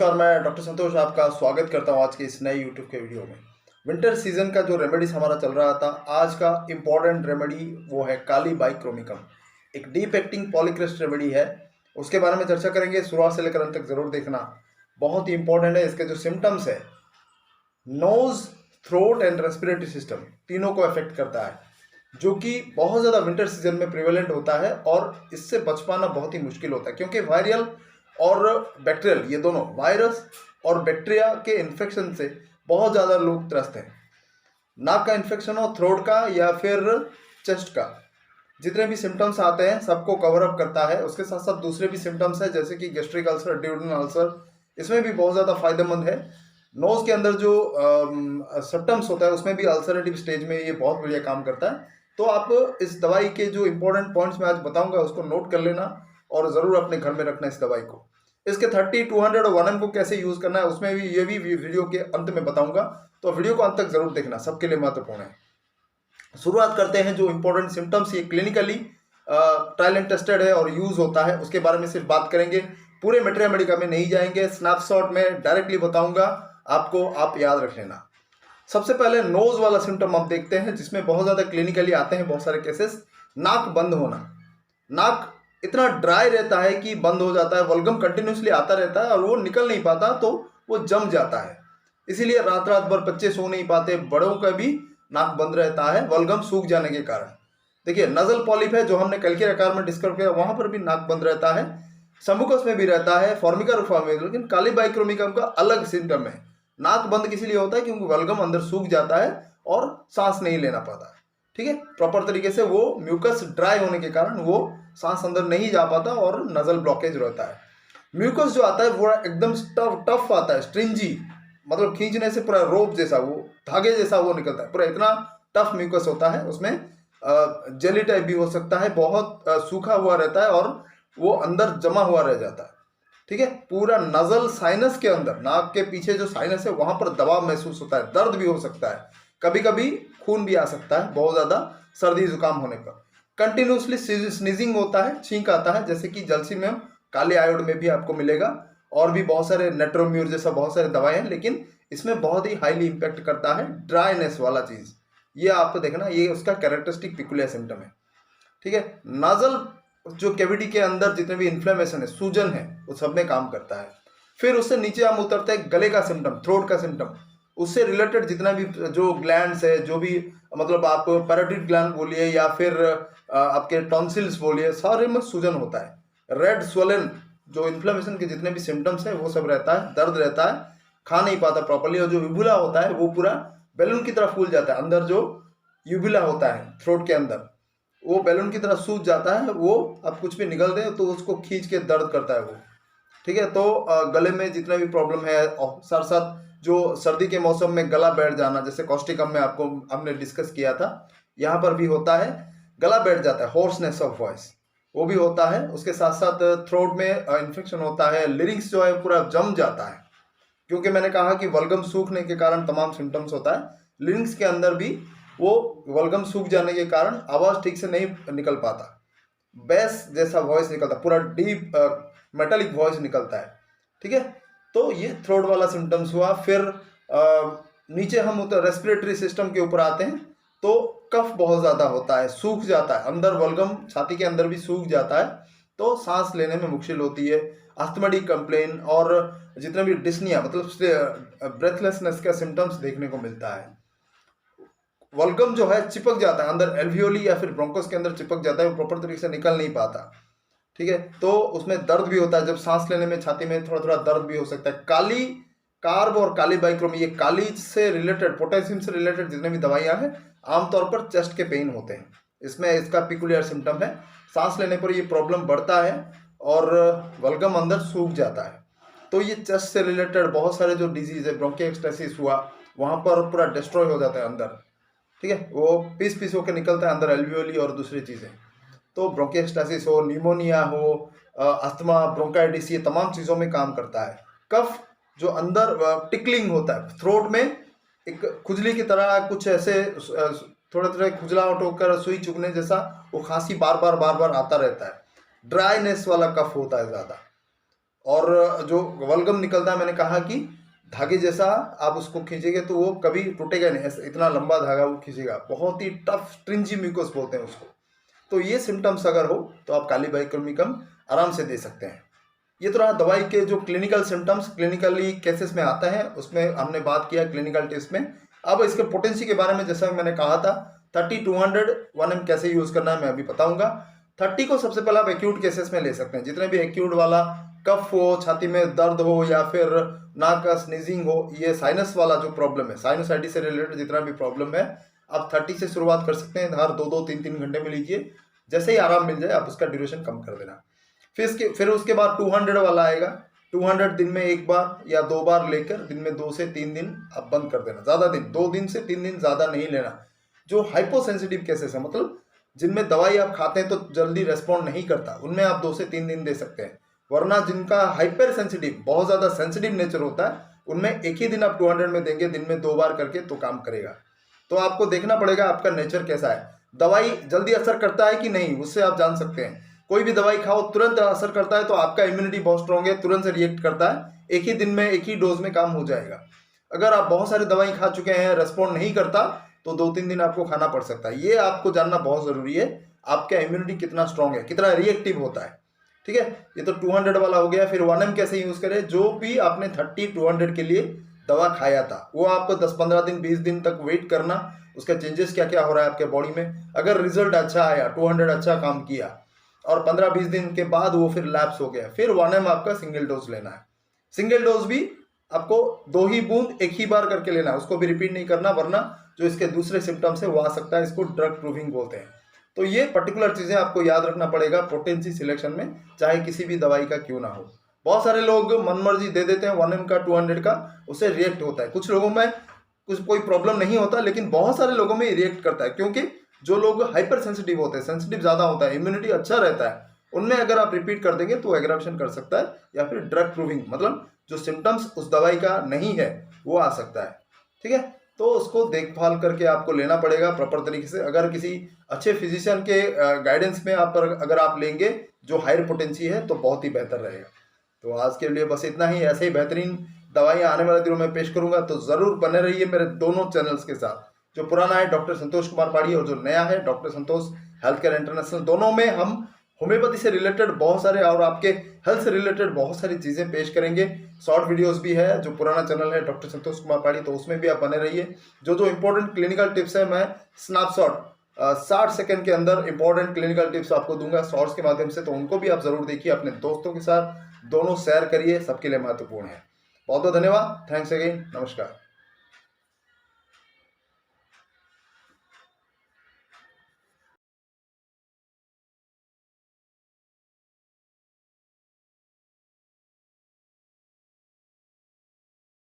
नमस्कार, मैं डॉक्टर संतोष आपका स्वागत करता हूं आज के इस नए यूट्यूब के वीडियो में। विंटर सीजन का जो रेमेडीज हमारा चल रहा था, आज का इम्पॉर्टेंट रेमेडी वो है काली बाइक्रोमिकम। एक डीप एक्टिंग पॉलीक्रिस्ट रेमेडी है, उसके बारे में चर्चा करेंगे। शुरुआत से लेकर अंत तक जरूर देखना, बहुत ही इंपॉर्टेंट है। इसके जो सिम्टम्स है, nose, throat and respiratory system, तीनों को अफेक्ट करता है, जो कि बहुत ज़्यादा विंटर सीजन में प्रिवेलेंट होता है और इससे बच पाना बहुत ही मुश्किल होता है, क्योंकि वायरल और बैक्टीरियल, ये दोनों वायरस और बैक्टीरिया के इन्फेक्शन से बहुत ज़्यादा लोग त्रस्त हैं। नाक का इन्फेक्शन हो, थ्रोट का या फिर चेस्ट का, जितने भी सिम्टम्स आते हैं सबको कवर अप करता है। उसके साथ साथ दूसरे भी सिम्टम्स हैं, जैसे कि गैस्ट्रिक अल्सर, ड्यूडेनल अल्सर, इसमें भी बहुत ज़्यादा फायदेमंद है। नोज़ के अंदर जो सिम्टम्स होता है, उसमें भी अल्सरेटिव स्टेज में ये बहुत बढ़िया काम करता है। तो आप इस दवाई के जो इंपॉर्टेंट पॉइंट्स मैं आज बताऊंगा, उसको नोट कर लेना और ज़रूर अपने घर में रखना इस दवाई को। इसके 30, 200 और 1 को कैसे यूज़ करना है, उसमें भी ये भी वीडियो के अंत में बताऊंगा, तो वीडियो को अंत तक जरूर देखना, सबके लिए महत्वपूर्ण है। शुरुआत करते हैं। जो इंपॉर्टेंट सिम्टम्स, ये क्लिनिकली ट्रायल एंड टेस्टेड है और यूज़ होता है, उसके बारे में सिर्फ बात करेंगे। पूरे मटेरियल मेडिका में नहीं जाएंगे, स्नैपशॉट में डायरेक्टली बताऊंगा आपको, आप याद रख लेना। सबसे पहले नोज वाला सिम्टम आप देखते हैं, जिसमें बहुत ज़्यादा क्लिनिकली आते हैं बहुत सारे केसेस। नाक बंद होना, नाक इतना ड्राई रहता है कि बंद हो जाता है, वल्गम कंटिन्यूसली आता रहता है और वो निकल नहीं पाता, तो वो जम जाता है। इसीलिए रात रात भर बच्चे सो नहीं पाते, बड़ों का भी नाक बंद रहता है वल्गम सूख जाने के कारण। देखिए, नजल पॉलिप है जो हमने कल के आकार में डिस्कस किया, वहां पर भी नाक बंद रहता है। सम्बुकस में भी रहता है, फॉर्मिका रूफा में, लेकिन काली बाइक्रोमिकम का अलग सिम्टम है। नाक बंद किस लिए होता है? क्योंकि वल्गम अंदर सूख जाता है और सांस नहीं लेना पाता। ठीक है, प्रॉपर तरीके से वो म्यूकस ड्राई होने के कारण वो सांस अंदर नहीं जा पाता और नजल ब्लॉकेज रहता है। म्यूकस जो आता है वो एकदम टफ आता है, स्ट्रिंजी, मतलब खींचने से पूरा रोप जैसा, वो धागे जैसा वो निकलता है, पूरा इतना टफ म्यूकस होता है। उसमें जेली टाइप भी हो सकता है, बहुत सूखा हुआ रहता है और वो अंदर जमा हुआ रह जाता है। ठीक है, पूरा नजल साइनस के अंदर, नाक के पीछे जो साइनस है वहां पर दबाव महसूस होता है, दर्द भी हो सकता है, कभी कभी खून भी आ सकता है बहुत ज़्यादा सर्दी जुकाम होने पर। कंटिन्यूसली स्नीजिंग होता है, छींक आता है, जैसे कि जल्सीमियम, काले आयोड में भी आपको मिलेगा, और भी बहुत सारे नेट्रोम्यूर जैसा बहुत सारे दवाएं हैं, लेकिन इसमें बहुत ही हाईली इंपैक्ट करता है ड्राइनेस वाला चीज़। ये आपको देखना, ये उसका कैरेक्टरिस्टिक पिकुलियर सिम्टम है। ठीक है, नाजल जो कैविटी के अंदर जितने भी इन्फ्लेमेशन है, सूजन है, वो सब में काम करता है। फिर उससे नीचे हम उतरते हैं गले का सिम्टम, थ्रोट का सिम्टम, उससे रिलेटेड जितना भी जो ग्लैंड्स है, जो भी मतलब आप पैरोटिड ग्लैंड बोलिए या फिर आपके टॉन्सिल्स बोलिए, सारे में सूजन होता है। रेड स्वलन, जो इन्फ्लेमेशन के जितने भी सिम्टम्स है वो सब रहता है, दर्द रहता है, खा नहीं पाता प्रॉपर्ली, और जो यूबुला होता है वो पूरा बैलून की तरह फूल जाता है। अंदर जो यूबुला होता है थ्रोट के अंदर, वो बैलून की तरह सूज जाता है, वो आप कुछ भी निकल दे तो उसको खींच के दर्द करता है वो। ठीक है, तो गले में जितना भी प्रॉब्लम है, और साथ साथ जो सर्दी के मौसम में गला बैठ जाना, जैसे कॉस्टिकम में आपको हमने डिस्कस किया था, यहाँ पर भी होता है, गला बैठ जाता है, होर्सनेस ऑफ वॉइस, वो भी होता है। उसके साथ साथ थ्रोट में इन्फेक्शन होता है, लिरिंग्स जो है पूरा जम जाता है, क्योंकि मैंने कहा कि वल्गम सूखने के कारण तमाम सिम्टम्स होता है। लिरिंग्स के अंदर भी वो वल्गम सूख जाने के कारण आवाज़ ठीक से नहीं निकल पाता, बेस जैसा वॉइस निकलता, पूरा डीप मेटालिक वॉइस निकलता है। ठीक है, तो ये थ्रोट वाला सिम्टम्स हुआ। फिर नीचे हम रेस्पिरेटरी सिस्टम के ऊपर आते हैं, तो कफ बहुत ज़्यादा होता है, सूख जाता है, अंदर वल्गम छाती के अंदर भी सूख जाता है, तो सांस लेने में मुश्किल होती है। अस्थमेटिक कंप्लेन और जितने भी डिस्निया, मतलब ब्रेथलेसनेस का सिम्टम्स देखने को मिलता है। वल्गम जो है चिपक जाता है अंदर, एल्वियोली या फिर ब्रोंकोस के अंदर चिपक जाता है, वो प्रॉपर तरीके से निकल नहीं पाता। ठीक है, तो उसमें दर्द भी होता है, जब सांस लेने में छाती में थोड़ा थोड़ा दर्द भी हो सकता है। काली कार्ब और काली बाइक्रोमी, ये काली से रिलेटेड, पोटेशियम से रिलेटेड जितने भी दवाइयाँ हैं, आमतौर पर चेस्ट के पेन होते हैं, इसमें इसका पिकुलियर सिम्टम है। सांस लेने पर ये प्रॉब्लम बढ़ता है और वल्गम अंदर सूख जाता है। तो ये चेस्ट से रिलेटेड बहुत सारे जो डिजीज है, ब्रोंकिएक्सटेसिस हुआ, वहाँ पर पूरा डिस्ट्रॉय हो जाता है अंदर। ठीक है, वो पीस पीस होकर निकलता है अंदर, एल्वियोली और दूसरी चीज़ें। तो ब्रोंकिएक्सटेसिस हो, निमोनिया हो, अस्थमा, ब्रोंकाइटिस, ये तमाम चीज़ों में काम करता है। कफ जो अंदर टिकलिंग होता है थ्रोट में, एक खुजली की तरह कुछ ऐसे थोड़े थोड़े खुजलाहट होकर सुई चुभने जैसा, वो खांसी बार बार आता रहता है, ड्राइनेस वाला कफ होता है ज़्यादा। और जो वल्गम निकलता है, मैंने कहा कि धागे जैसा आप उसको खींचेंगे तो वो कभी टूटेगा नहीं, ऐसा इतना लंबा धागा वो खींचेगा, बहुत ही टफ स्ट्रिंजी म्यूकस बोलते हैं उसको। तो ये सिम्टम्स अगर हो तो आप काली बाइक्रोमिकम आराम से दे सकते हैं। ये तो रहा दवाई के जो क्लिनिकल सिम्टम्स, क्लिनिकली केसेस में आता है, उसमें हमने बात किया क्लिनिकल टेस्ट में। अब इसके पोटेंसी के बारे में जैसा मैंने कहा था 30 200 1 ml कैसे यूज़ करना है मैं अभी बताऊंगा। 30 को सबसे पहले आप एक्यूट केसेस में ले सकते हैं, जितने भी एक्यूट वाला कफ हो, छाती में दर्द हो या फिर नाक का स्नीजिंग हो, ये साइनस वाला जो प्रॉब्लम है, साइनोसाइटिस से रिलेटेड जितना भी प्रॉब्लम है, आप 30 से शुरुआत कर सकते हैं। हर 2-2 3-3 घंटे में लीजिए, जैसे ही आराम मिल जाए आप उसका ड्यूरेशन कम कर देना। फिर उसके बाद 200 वाला आएगा। 200 दिन में 1 बार या 2 बार लेकर दिन में 2 से 3 दिन आप बंद कर देना, ज़्यादा दिन 2 दिन से 3 दिन ज़्यादा नहीं लेना। जो हाइपोसेंसिटिव केसेस है, मतलब जिनमें दवाई आप खाते हैं तो जल्दी रेस्पॉन्ड नहीं करता, उनमें आप 2 से 3 दिन दे सकते हैं। वरना जिनका हाइपर सेंसिटिव, बहुत ज़्यादा सेंसिटिव नेचर होता है, उनमें एक ही दिन आप 200 में देंगे, दिन में 2 बार करके तो काम करेगा। तो आपको देखना पड़ेगा आपका नेचर कैसा है, दवाई जल्दी असर करता है कि नहीं, उससे आप जान सकते हैं। कोई भी दवाई खाओ तुरंत असर करता है तो आपका इम्यूनिटी बहुत स्ट्रॉन्ग है, तुरंत से रिएक्ट करता है, एक ही दिन में एक ही डोज में काम हो जाएगा। अगर आप बहुत सारी दवाई खा चुके हैं, रेस्पॉन्ड नहीं करता, तो 2-3 दिन आपको खाना पड़ सकता है। ये आपको जानना बहुत ज़रूरी है, आपका इम्यूनिटी कितना स्ट्रॉन्ग है, कितना रिएक्टिव होता है। ठीक है, ये तो 200 वाला हो गया। फिर 1 ml कैसे यूज़ करें, जो भी आपने 30-200 के लिए दवा खाया था वो आपको 10-15 दिन 20 दिन तक वेट करना, उसका चेंजेस क्या क्या हो रहा है आपके बॉडी में। अगर रिजल्ट अच्छा आया, 200 अच्छा काम किया और 15-20 दिन के बाद वो फिर लैप्स हो गया, फिर 1 ml आपका सिंगल डोज लेना है। सिंगल डोज भी आपको 2 ही बूंद एक ही बार करके लेना है, उसको भी रिपीट नहीं करना, वरना जो इसके दूसरे सिम्टम्स है वो आ सकता है, इसको ड्रग प्रूविंग बोलते हैं। तो ये पर्टिकुलर चीज़ें आपको याद रखना पड़ेगा पोटेंसी सिलेक्शन में, चाहे किसी भी दवाई का क्यों ना हो। बहुत सारे लोग मनमर्जी दे देते हैं 1 ml का 200 का, उससे रिएक्ट होता है। कुछ लोगों में कुछ कोई प्रॉब्लम नहीं होता, लेकिन बहुत सारे लोगों में रिएक्ट करता है, क्योंकि जो लोग हाइपर सेंसिटिव होते हैं, सेंसिटिव ज़्यादा होता है, इम्यूनिटी अच्छा रहता है, उनमें अगर आप रिपीट कर देंगे तो एग्रावेशन कर सकता है, या फिर ड्रग प्रूविंग, मतलब जो सिम्टम्स उस दवाई का नहीं है वो आ सकता है। ठीक है, तो उसको देखभाल करके आपको लेना पड़ेगा प्रॉपर तरीके से। अगर किसी अच्छे फिजिशियन के गाइडेंस में अगर आप लेंगे जो हायर पोटेंसी है तो बहुत ही बेहतर रहेगा। तो आज के लिए बस इतना ही। ऐसे ही बेहतरीन दवाइयाँ आने वाले दिनों में पेश करूंगा, तो ज़रूर बने रहिए मेरे दोनों चैनल्स के साथ। जो पुराना है डॉक्टर संतोष कुमार पाड़ी, और जो नया है डॉक्टर संतोष हेल्थ केयर इंटरनेशनल, दोनों में हम होम्योपैथी से रिलेटेड बहुत सारे और आपके हेल्थ से रिलेटेड बहुत सारी चीज़ें पेश करेंगे। शॉर्ट वीडियोस भी है, जो पुराना चैनल है डॉक्टर संतोष कुमार पाड़ी, तो उसमें भी आप बने रहिए। जो इंपॉर्टेंट क्लिनिकल टिप्स है मैं स्नैपशॉट 60 सेकंड के अंदर इंपॉर्टेंट क्लिनिकल टिप्स आपको दूंगा शॉर्ट्स के माध्यम से, तो उनको भी आप ज़रूर देखिए, अपने दोस्तों के साथ दोनों शेयर करिए, सबके लिए महत्वपूर्ण है। बहुत बहुत धन्यवाद, थैंक्स अगेन, नमस्कार।